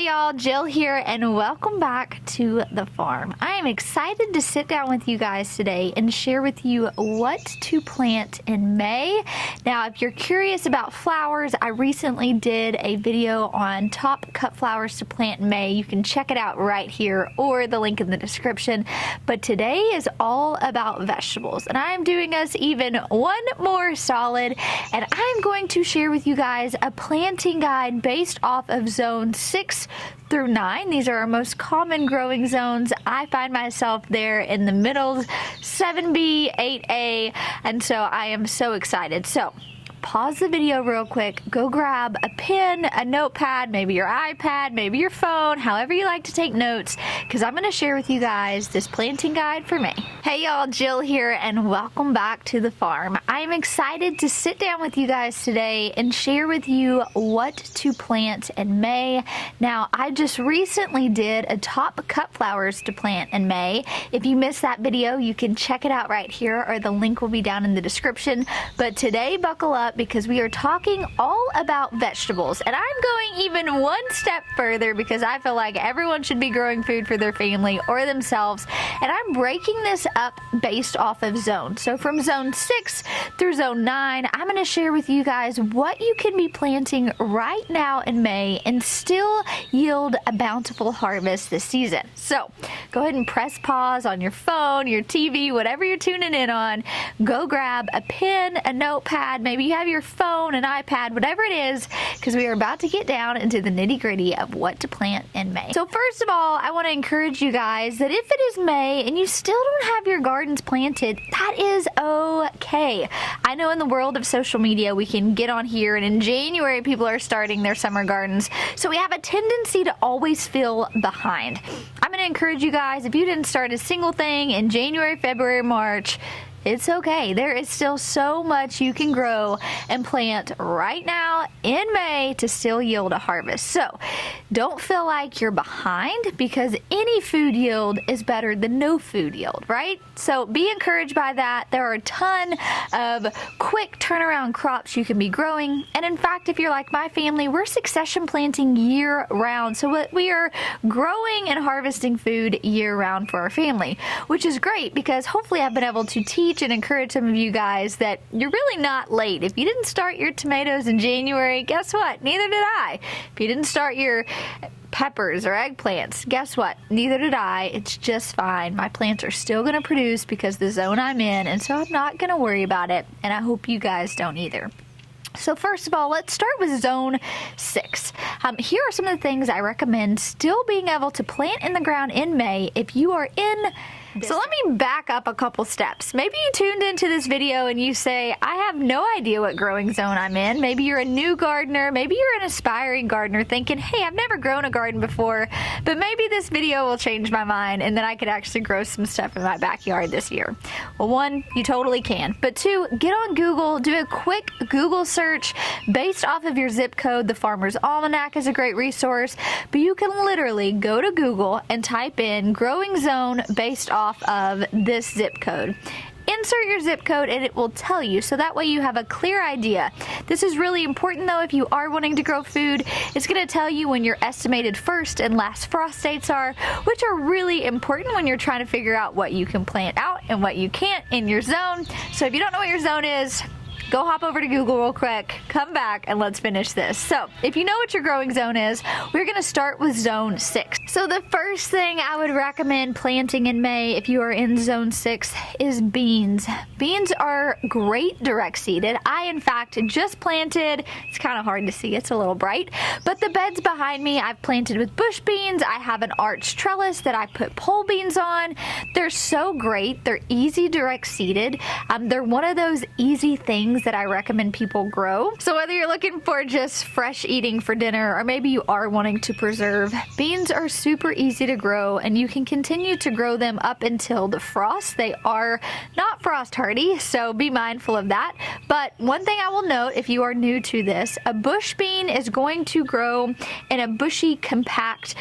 y'all, Jill here, and welcome back to the farm. I am excited to sit down with you guys today and share with you what to plant in May. Now, if you're curious about flowers, I recently did a video on top cut flowers to plant in May. You can check it out right here or the link in the description. But today is all about vegetables, and I'm doing us even one more solid, and I'm going to share with you guys a planting guide based off of zone 6 through 9. These are our most common growing zones. I find myself there in the middle, 7B, 8A, and so I am so excited. So pause the video real quick, go grab a pen, a notepad, maybe your iPad, maybe your phone, however you like to take notes, because I'm going to share with you guys this planting guide for May. Hey y'all, Jill here, and welcome back to the farm. I'm excited to sit down with you guys today and share with you what to plant in May. Now, I just recently did a top cut flowers to plant in May. If you missed that video, you can check it out right here, or the link will be down in the description. But today, buckle up, because we are talking all about vegetables, and I'm going even one step further because I feel like everyone should be growing food for their family or themselves, and I'm breaking this up based off of zone. So from zone 6 through zone 9, I'm going to share with you guys what you can be planting right now in May and still yield a bountiful harvest this season. So go ahead and press pause on your phone, your TV, whatever you're tuning in on. Go grab a pen, a notepad, maybe you have your phone, an iPad, whatever it is, because we are about to get down into the nitty-gritty of what to plant in May. So first of all, I want to encourage you guys that if it is May and you still don't have your gardens planted, that is okay. I know in the world of social media, we can get on here, and in January, people are starting their summer gardens, so we have a tendency to always feel behind. I'm going to encourage you guys, if you didn't start a single thing in January, February, March, it's okay. There is still so much you can grow and plant right now in May to still yield a harvest. So don't feel like you're behind, because any food yield is better than no food yield, right? So be encouraged by that. There are a ton of quick turnaround crops you can be growing. And in fact, if you're like my family, we're succession planting year round. So we are growing and harvesting food year round for our family, which is great because hopefully I've been able to teach and encourage some of you guys that you're really not late. If you didn't start your tomatoes in January, guess what? Neither did I. If you didn't start your peppers or eggplants, guess what? Neither did I. It's just fine. My plants are still going to produce because the zone I'm in, and so I'm not going to worry about it, and I hope you guys don't either. So first of all, let's start with zone 6. Here are some of the things I recommend still being able to plant in the ground in May if you are in this. So let me back up a couple steps. Maybe you tuned into this video and you say, I have no idea what growing zone I'm in. Maybe you're a new gardener. Maybe you're an aspiring gardener thinking, hey, I've never grown a garden before, but maybe this video will change my mind and then I could actually grow some stuff in my backyard this year. Well, 1, you totally can. But 2, get on Google, do a quick Google search based off of your zip code. The Farmer's Almanac is a great resource, but you can literally go to Google and type in growing zone based off of this zip code. Insert your zip code and it will tell you, so that way you have a clear idea. This is really important though if you are wanting to grow food. It's going to tell you when your estimated first and last frost dates are, which are really important when you're trying to figure out what you can plant out and what you can't in your zone. So if you don't know what your zone is, go hop over to Google real quick, come back, and let's finish this. So if you know what your growing zone is, we're going to start with zone 6. So the first thing I would recommend planting in May if you are in zone 6 is beans. Beans are great direct seeded. I, in fact, just planted, it's kind of hard to see, it's a little bright, but the beds behind me I've planted with bush beans. I have an arched trellis that I put pole beans on. They're so great. They're easy direct seeded. They're one of those easy things that I recommend people grow. So whether you're looking for just fresh eating for dinner, or maybe you are wanting to preserve, beans are super easy to grow, and you can continue to grow them up until the frost. They are not frost hardy, so be mindful of that. But one thing I will note, if you are new to this, a bush bean is going to grow in a bushy, compact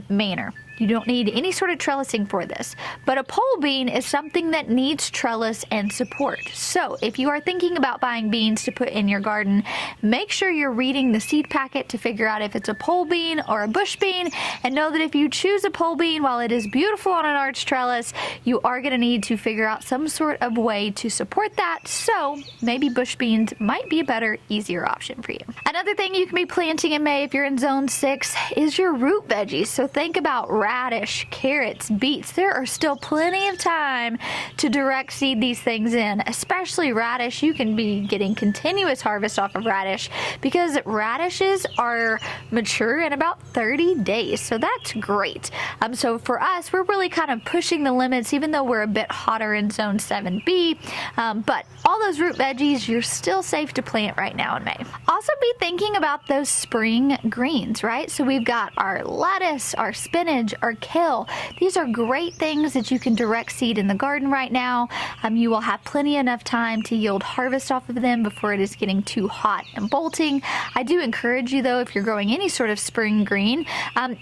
manner. You don't need any sort of trellising for this. But a pole bean is something that needs trellis and support. So if you are thinking about buying beans to put in your garden, make sure you're reading the seed packet to figure out if it's a pole bean or a bush bean, and know that if you choose a pole bean, while it is beautiful on an arch trellis, you are going to need to figure out some sort of way to support that. So maybe bush beans might be a better, easier option for you. Another thing you can be planting in May if you're in zone 6 is your root veggies. So think about radish, carrots, beets. There are still plenty of time to direct seed these things in, especially radish. You can be getting continuous harvest off of radish because radishes are mature in about 30 days. So that's great. So for us, we're really kind of pushing the limits, even though we're a bit hotter in zone 7B. But all those root veggies, you're still safe to plant right now in May. Also be thinking about those spring greens, right? So we've got our lettuce, our spinach, our kale. These are great things that you can direct seed in the garden right now. You will have plenty enough time to yield harvest off of them before it is getting too hot and bolting. I do encourage you though, if you're growing any sort of spring green,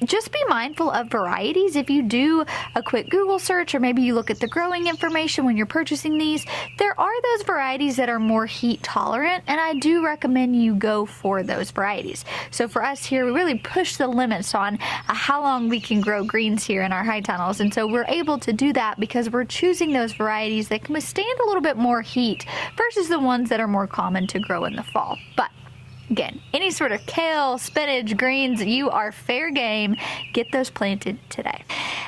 just be mindful of varieties. If you do a quick Google search, or maybe you look at the growing information when you're purchasing these, there are those varieties that are more heat tolerant, and I do recommend you go for those varieties. So for us here, we really push the limits on how long we can grow greens here in our high tunnels, and so we're able to do that because we're choosing those varieties that can withstand a little bit more heat versus the ones that are more common to grow in the fall. But again, any sort of kale, spinach, greens, you are fair game. Get those planted today.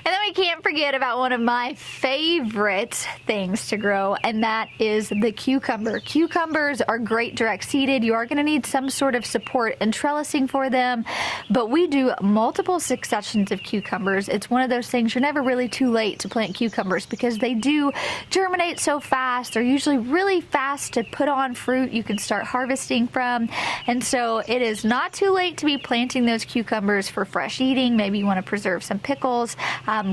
And then we can't forget about one of my favorite things to grow, and that is the cucumber. Cucumbers are great direct seeded. You are going to need some sort of support and trellising for them, but we do multiple successions of cucumbers. It's one of those things you're never really too late to plant cucumbers because they do germinate so fast. They're usually really fast to put on fruit you can start harvesting from. And so it is not too late to be planting those cucumbers for fresh eating. Maybe you want to preserve some pickles.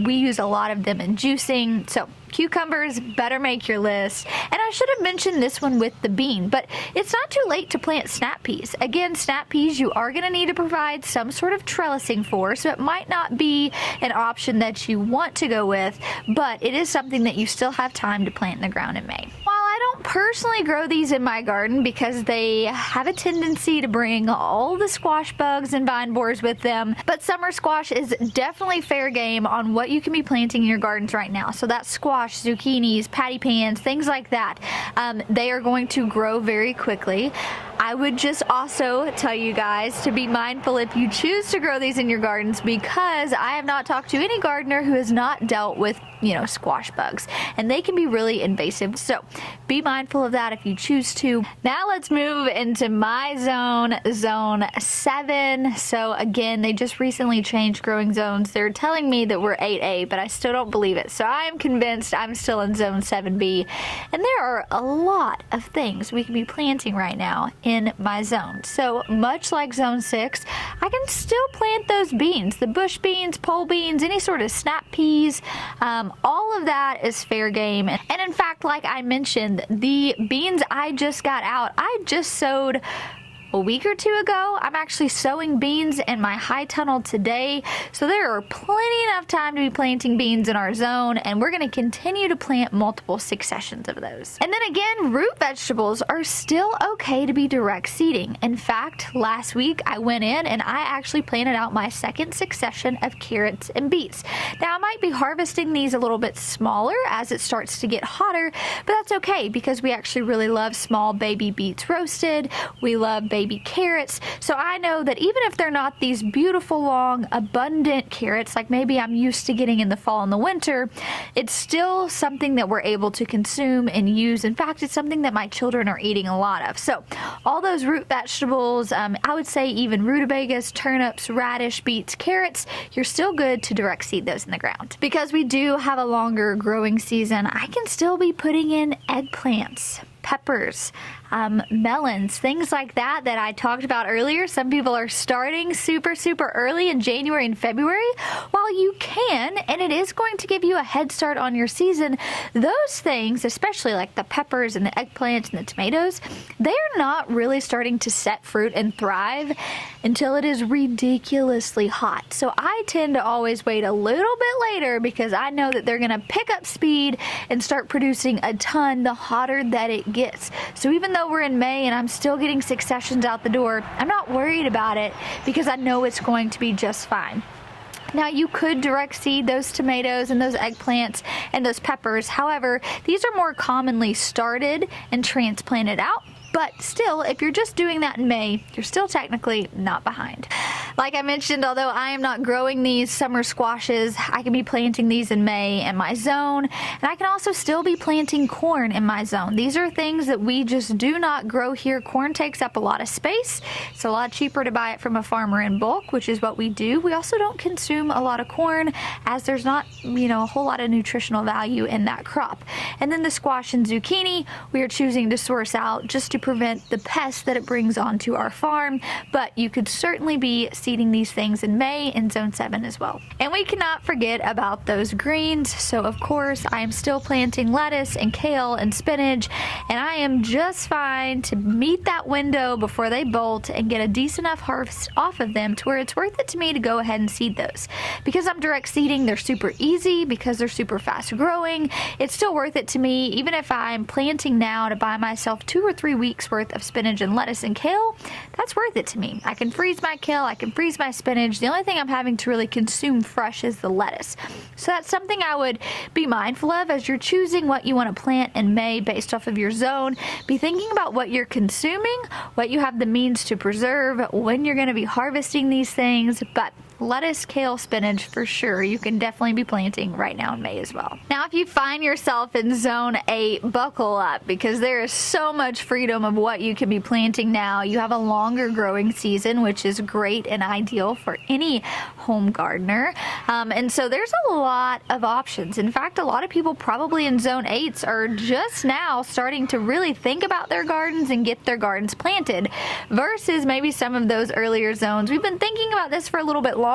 We use a lot of them in juicing. So cucumbers better make your list. And I should have mentioned this one with the bean, but it's not too late to plant snap peas. Again, snap peas you are going to need to provide some sort of trellising for, so it might not be an option that you want to go with, but it is something that you still have time to plant in the ground in May. I don't personally grow these in my garden because they have a tendency to bring all the squash bugs and vine borers with them, but summer squash is definitely fair game on what you can be planting in your gardens right now. So that's squash, zucchinis, patty pans, things like that. They are going to grow very quickly. I would just also tell you guys to be mindful if you choose to grow these in your gardens, because I have not talked to any gardener who has not dealt with, squash bugs, and they can be really invasive. So be mindful of that if you choose to. Now let's move into my zone, zone 7. So again, they just recently changed growing zones. They're telling me that we're 8A, but I still don't believe it. So I am convinced I'm still in zone 7B, and there are a lot of things we can be planting right now in my zone. So much like zone 6, I can still plant those beans, the bush beans, pole beans, any sort of snap peas. All of that is fair game. And in fact, like I mentioned, the beans I just got out, I just sowed a week or two ago. I'm actually sowing beans in my high tunnel today, so there are plenty enough time to be planting beans in our zone, and we're going to continue to plant multiple successions of those. And then again, root vegetables are still okay to be direct seeding. In fact, last week I went in and I actually planted out my second succession of carrots and beets. Now I might be harvesting these a little bit smaller as it starts to get hotter, but that's okay because we actually really love small baby beets roasted. We love baby carrots. So I know that even if they're not these beautiful, long, abundant carrots like maybe I'm used to getting in the fall and the winter, it's still something that we're able to consume and use. In fact, it's something that my children are eating a lot of. So all those root vegetables, I would say even rutabagas, turnips, radish, beets, carrots, you're still good to direct seed those in the ground. Because we do have a longer growing season, I can still be putting in eggplants, peppers, melons, things like that I talked about earlier. Some people are starting super early in January and February. While you can, and it is going to give you a head start on your season, those things, especially like the peppers and the eggplants and the tomatoes, they're not really starting to set fruit and thrive until it is ridiculously hot. So I tend to always wait a little bit later because I know that they're going to pick up speed and start producing a ton the hotter that it gets. So even though we're in May and I'm still getting successions out the door, I'm not worried about it because I know it's going to be just fine. Now you could direct seed those tomatoes and those eggplants and those peppers. However, these are more commonly started and transplanted out. But still, if you're just doing that in May, you're still technically not behind. Like I mentioned, although I am not growing these summer squashes, I can be planting these in May in my zone, and I can also still be planting corn in my zone. These are things that we just do not grow here. Corn takes up a lot of space. It's a lot cheaper to buy it from a farmer in bulk, which is what we do. We also don't consume a lot of corn as there's not, a whole lot of nutritional value in that crop. And then the squash and zucchini, we are choosing to source out just to prevent the pests that it brings onto our farm, but you could certainly be seeding these things in May in Zone 7 as well. And we cannot forget about those greens. So of course I am still planting lettuce and kale and spinach, and I am just fine to meet that window before they bolt and get a decent enough harvest off of them to where it's worth it to me to go ahead and seed those. Because I'm direct seeding, they're super easy, because they're super fast growing, it's still worth it to me. Even if I'm planting now to buy myself 2 or 3 weeks worth of spinach and lettuce and kale, that's worth it to me. I can freeze my kale, I can freeze my spinach. The only thing I'm having to really consume fresh is the lettuce. So that's something I would be mindful of as you're choosing what you want to plant in May based off of your zone. Be thinking about what you're consuming, what you have the means to preserve, when you're going to be harvesting these things. But lettuce, kale, spinach, for sure, you can definitely be planting right now in May as well. Now, if you find yourself in Zone 8, buckle up, because there is so much freedom of what you can be planting now. You have a longer growing season, which is great and ideal for any home gardener. And so there's a lot of options. In fact, a lot of people probably in Zone 8s are just now starting to really think about their gardens and get their gardens planted, versus maybe some of those earlier zones. We've been thinking about this for a little bit longer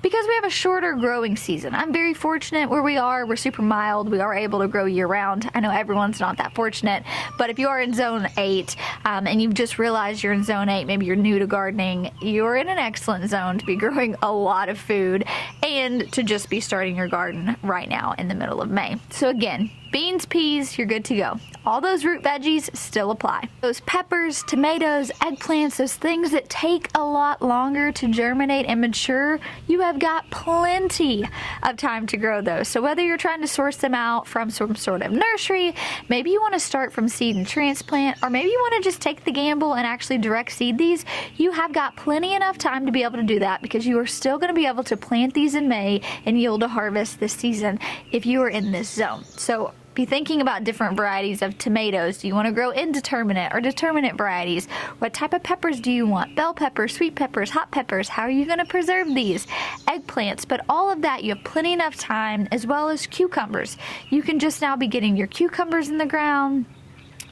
because we have a shorter growing season. I'm very fortunate where we are. We're super mild. We are able to grow year round. I know everyone's not that fortunate, but if you are in Zone 8 and you've just realized you're in Zone 8, maybe you're new to gardening, you're in an excellent zone to be growing a lot of food and to just be starting your garden right now in the middle of May. So again, beans, peas, you're good to go. All those root veggies still apply. Those peppers, tomatoes, eggplants, those things that take a lot longer to germinate and mature, you have got plenty of time to grow those. So whether you're trying to source them out from some sort of nursery, maybe you want to start from seed and transplant, or maybe you want to just take the gamble and actually direct seed these, you have got plenty enough time to be able to do that, because you are still going to be able to plant these in May and yield a harvest this season if you are in this zone. So be thinking about different varieties of tomatoes. Do you want to grow indeterminate or determinate varieties? What type of peppers do you want? Bell peppers, sweet peppers, hot peppers. How are you going to preserve these? Eggplants. But all of that, you have plenty enough time, as well as cucumbers. You can just now be getting your cucumbers in the ground.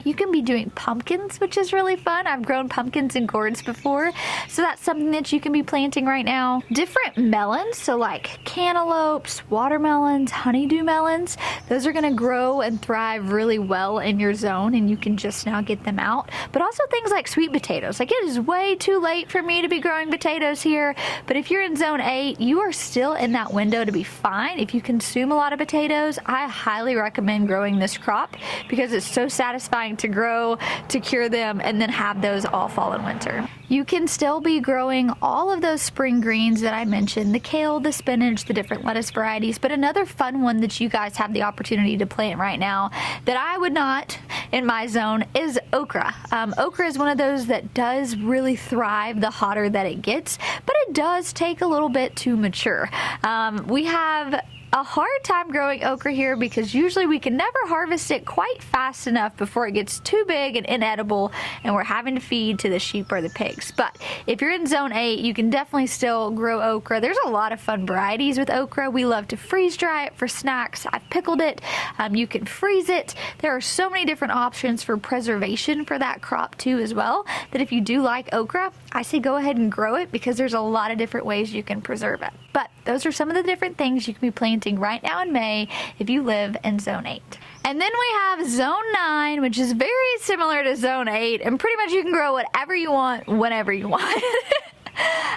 You can be doing pumpkins, which is really fun. I've grown pumpkins in gourds before, so that's something that you can be planting right now. Different melons, so like cantaloupes, watermelons, honeydew melons, those are gonna grow and thrive really well in your zone, and you can just now get them out. But also things like sweet potatoes. Like, it is way too late for me to be growing potatoes here, but if you're in Zone 8, you are still in that window to be fine. If you consume a lot of potatoes, I highly recommend growing this crop because it's so satisfying to grow, to cure them, and then have those all fall in winter. You can still be growing all of those spring greens that I mentioned, the kale, the spinach, the different lettuce varieties, but another fun one that you guys have the opportunity to plant right now that I would not in my zone is okra. Okra is one of those that does really thrive the hotter that it gets, but it does take a little bit to mature. We have a hard time growing okra here because usually we can never harvest it quite fast enough before it gets gets too big and inedible and we're having to feed to the sheep or the pigs. But if you're in zone 8, you can definitely still grow okra. There's a lot of fun varieties with okra. We love to freeze dry it for snacks. I've pickled it. You can freeze it. There are so many different options for preservation for that crop too as well, that if you do like okra, I say go ahead and grow it because there's a lot of different ways you can preserve it. But those are some of the different things you can be planting right now in May if you live in zone 8. And then we have zone 9, which is very similar to zone 8, and pretty much you can grow whatever you want, whenever you want.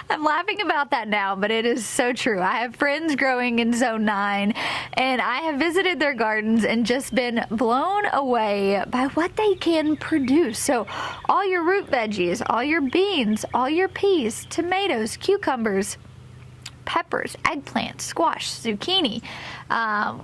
I'm laughing about that now, but it is so true. I have friends growing in zone 9, and I have visited their gardens and just been blown away by what they can produce. So all your root veggies, all your beans, all your peas, tomatoes, cucumbers, peppers, eggplants, squash, zucchini.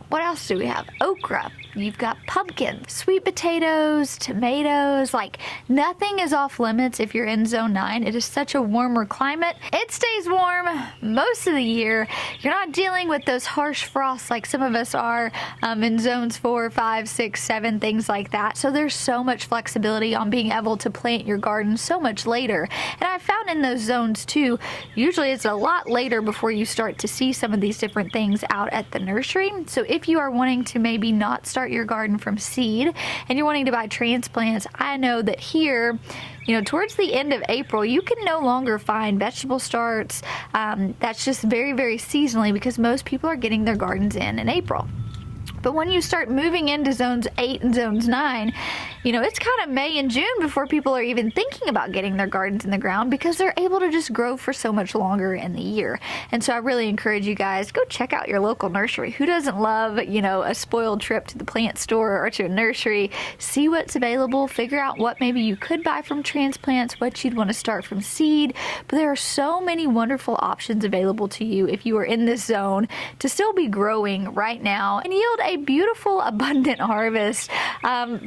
What else do we have? Okra. You've got pumpkins, sweet potatoes, tomatoes. Like, nothing is off limits if you're in zone 9. It is such a warmer climate. It stays warm most of the year. You're not dealing with those harsh frosts like some of us are in zones 4, 5, 6, 7, things like that. So there's so much flexibility on being able to plant your garden so much later. And I found in those zones too, usually it's a lot later before you start to see some of these different things out at the nursery. So if you are wanting to maybe not start your garden from seed and you're wanting to buy transplants, I know that here, towards the end of April, you can no longer find vegetable starts. That's just very, very seasonally because most people are getting their gardens in April. But when you start moving into zones 8 and zones 9, it's kind of May and June before people are even thinking about getting their gardens in the ground because they're able to just grow for so much longer in the year. And so I really encourage you guys, go check out your local nursery. Who doesn't love, a spoiled trip to the plant store or to a nursery? See what's available, figure out what maybe you could buy from transplants, what you'd want to start from seed. But there are so many wonderful options available to you if you are in this zone to still be growing right now and yield a beautiful, abundant harvest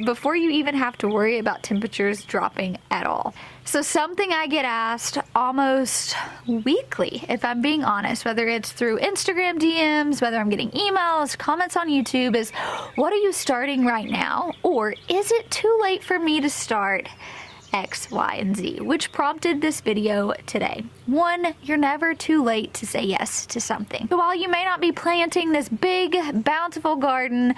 before you even have to worry about temperatures dropping at all. So something I get asked almost weekly, if I'm being honest, whether it's through Instagram DMs, whether I'm getting emails, comments on YouTube, is what are you starting right now? Or is it too late for me to start X, Y, and Z, which prompted this video today. 1, you're never too late to say yes to something. So while you may not be planting this big, bountiful garden,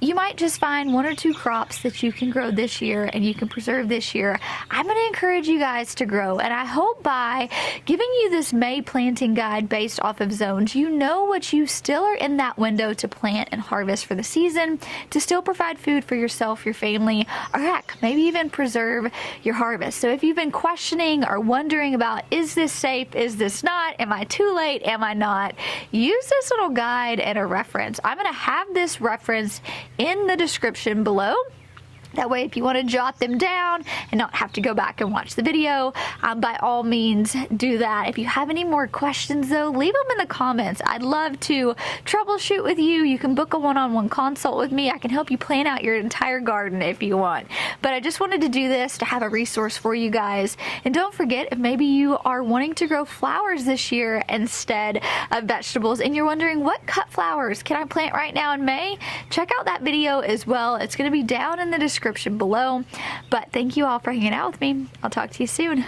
you might just find 1 or 2 crops that you can grow this year and you can preserve this year. I'm going to encourage you guys to grow, and I hope by giving you this May planting guide based off of zones, you know what you still are in that window to plant and harvest for the season, to still provide food for yourself, your family, or heck, maybe even preserve your harvest. So if you've been questioning or wondering about, is this safe, is this not, am I too late, am I not, use this little guide and a reference. I'm going to have this reference in the description below. That way, if you want to jot them down and not have to go back and watch the video, by all means, do that. If you have any more questions, though, leave them in the comments. I'd love to troubleshoot with you. You can book a one-on-one consult with me. I can help you plan out your entire garden if you want. But I just wanted to do this to have a resource for you guys. And don't forget, if maybe you are wanting to grow flowers this year instead of vegetables, and you're wondering, what cut flowers can I plant right now in May? Check out that video as well. It's going to be down in the description below. But thank you all for hanging out with me. I'll talk to you soon.